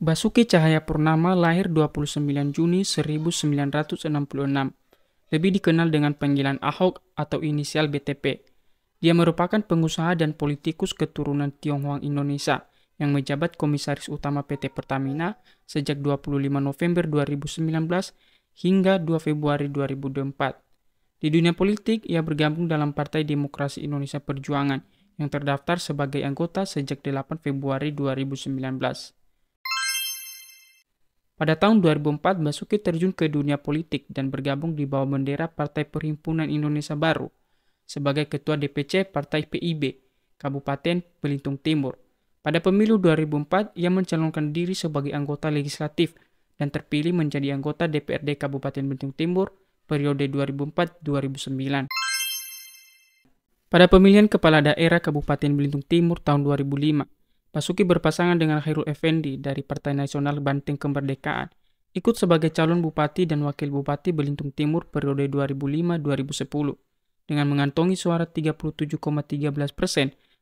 Basuki Cahayapurnama lahir 29 Juni 1966. Lebih dikenal dengan panggilan Ahok atau inisial BTP. Dia merupakan pengusaha dan politikus keturunan Tionghoa Indonesia yang menjabat Komisaris Utama PT Pertamina sejak 25 November 2019 hingga 2 Februari 2024. Di dunia politik, ia bergabung dalam Partai Demokrasi Indonesia Perjuangan yang terdaftar sebagai anggota sejak 8 Februari 2019. Pada tahun 2004, Basuki terjun ke dunia politik dan bergabung di bawah bendera Partai Perhimpunan Indonesia Baru sebagai Ketua DPC Partai PIB, Kabupaten Belitung Timur. Pada pemilu 2004, ia mencalonkan diri sebagai anggota legislatif dan terpilih menjadi anggota DPRD Kabupaten Belitung Timur periode 2004-2009. Pada pemilihan kepala daerah Kabupaten Belitung Timur tahun 2005, Basuki berpasangan dengan Khairul Effendi dari Partai Nasional Banteng Kemerdekaan, ikut sebagai calon bupati dan wakil bupati Belitung Timur periode 2005-2010. Dengan mengantongi suara 37,13%,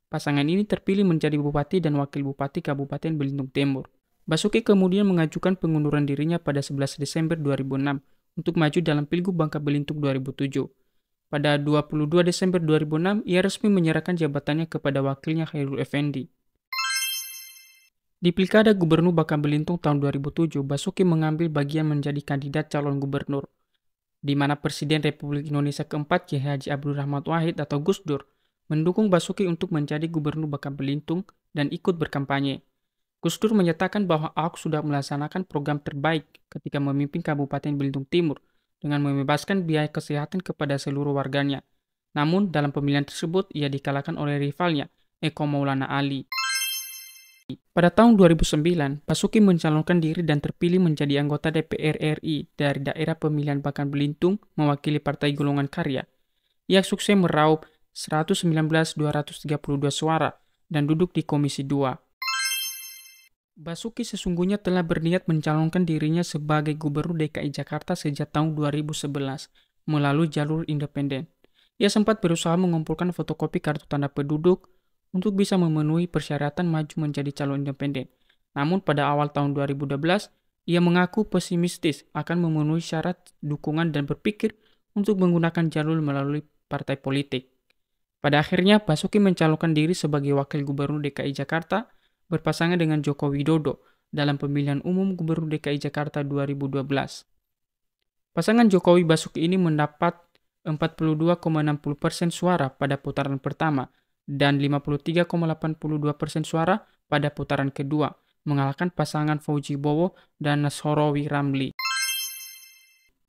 pasangan ini terpilih menjadi bupati dan wakil bupati Kabupaten Belitung Timur. Basuki kemudian mengajukan pengunduran dirinya pada 11 Desember 2006 untuk maju dalam Pilgub Bangka Belitung 2007. Pada 22 Desember 2006, ia resmi menyerahkan jabatannya kepada wakilnya Khairul Effendi. Di Pilkada Gubernur Bangka Belitung tahun 2007, Basuki mengambil bagian menjadi kandidat calon gubernur, di mana Presiden Republik Indonesia keempat Kiai Haji Abdul Rahmat Wahid atau Gus Dur mendukung Basuki untuk menjadi gubernur Bangka Belitung dan ikut berkampanye. Gus Dur menyatakan bahwa Ahok sudah melaksanakan program terbaik ketika memimpin Kabupaten Belitung Timur dengan membebaskan biaya kesehatan kepada seluruh warganya. Namun, dalam pemilihan tersebut, ia dikalahkan oleh rivalnya, Eko Maulana Ali. Pada tahun 2009, Basuki mencalonkan diri dan terpilih menjadi anggota DPR RI dari daerah pemilihan Bangka Belitung mewakili Partai Golongan Karya. Ia sukses meraup 119.232 suara dan duduk di Komisi 2. Basuki sesungguhnya telah berniat mencalonkan dirinya sebagai Gubernur DKI Jakarta sejak tahun 2011 melalui jalur independen. Ia sempat berusaha mengumpulkan fotokopi kartu tanda penduduk untuk bisa memenuhi persyaratan maju menjadi calon independen. Namun pada awal tahun 2012, ia mengaku pesimistis akan memenuhi syarat dukungan dan berpikir untuk menggunakan jalur melalui partai politik. Pada akhirnya, Basuki mencalonkan diri sebagai Wakil Gubernur DKI Jakarta berpasangan dengan Joko Widodo dalam pemilihan umum Gubernur DKI Jakarta 2012. Pasangan Jokowi Basuki ini mendapat 42,60% suara pada putaran pertama dan 53,82% suara pada putaran kedua, mengalahkan pasangan Fauzi Bowo dan Nasrorri Ramli.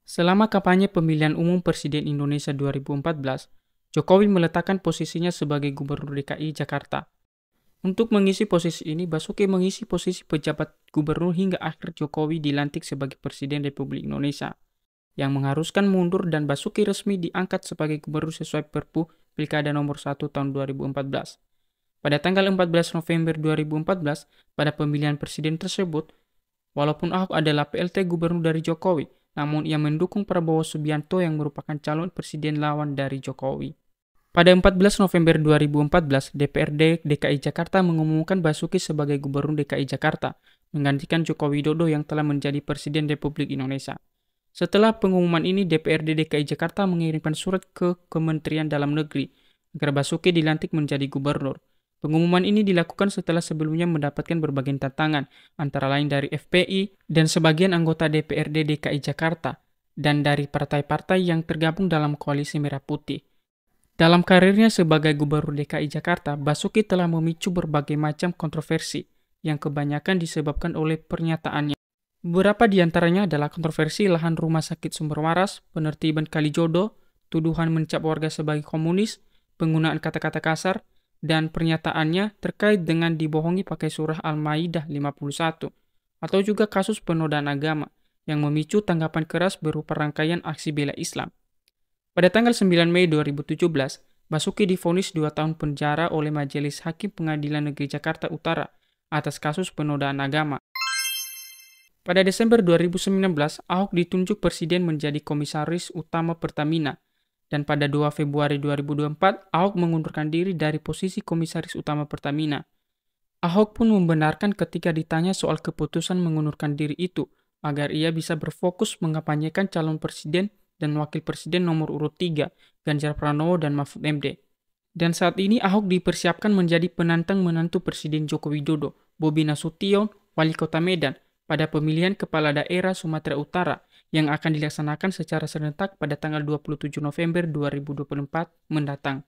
Selama kampanye pemilihan umum Presiden Indonesia 2014, Jokowi meletakkan posisinya sebagai Gubernur DKI Jakarta. Untuk mengisi posisi ini, Basuki mengisi posisi pejabat gubernur hingga akhir Jokowi dilantik sebagai Presiden Republik Indonesia, yang mengharuskan mundur dan Basuki resmi diangkat sebagai gubernur sesuai Perpu Pilkada nomor 1 tahun 2014. Pada tanggal 14 November 2014, pada pemilihan presiden tersebut, walaupun Ahok adalah PLT gubernur dari Jokowi, namun ia mendukung Prabowo Subianto yang merupakan calon presiden lawan dari Jokowi. Pada 14 November 2014, DPRD DKI Jakarta mengumumkan Basuki sebagai gubernur DKI Jakarta, menggantikan Joko Widodo yang telah menjadi Presiden Republik Indonesia. Setelah pengumuman ini, DPRD DKI Jakarta mengirimkan surat ke Kementerian Dalam Negeri agar Basuki dilantik menjadi gubernur. Pengumuman ini dilakukan setelah sebelumnya mendapatkan berbagai tantangan, antara lain dari FPI dan sebagian anggota DPRD DKI Jakarta, dan dari partai-partai yang tergabung dalam Koalisi Merah Putih. Dalam karirnya sebagai Gubernur DKI Jakarta, Basuki telah memicu berbagai macam kontroversi yang kebanyakan disebabkan oleh pernyataannya. Beberapa di antaranya adalah kontroversi lahan rumah sakit Sumber Waras, penertiban Kalijodo, tuduhan mencap warga sebagai komunis, penggunaan kata-kata kasar, dan pernyataannya terkait dengan dibohongi pakai surah Al-Maidah 51, atau juga kasus penodaan agama yang memicu tanggapan keras berupa rangkaian aksi bela Islam. Pada tanggal 9 Mei 2017, Basuki divonis 2 tahun penjara oleh Majelis Hakim Pengadilan Negeri Jakarta Utara atas kasus penodaan agama. Pada Desember 2019, Ahok ditunjuk Presiden menjadi Komisaris Utama Pertamina, dan pada 2 Februari 2024, Ahok mengundurkan diri dari posisi Komisaris Utama Pertamina. Ahok pun membenarkan ketika ditanya soal keputusan mengundurkan diri itu, agar ia bisa berfokus mengampanyekan calon presiden dan wakil presiden nomor urut 3, Ganjar Pranowo dan Mahfud MD. Dan saat ini Ahok dipersiapkan menjadi penantang menantu Presiden Joko Widodo, Bobi Nasution, Wali Kota Medan, pada pemilihan Kepala Daerah Sumatera Utara yang akan dilaksanakan secara serentak pada tanggal 27 November 2024 mendatang.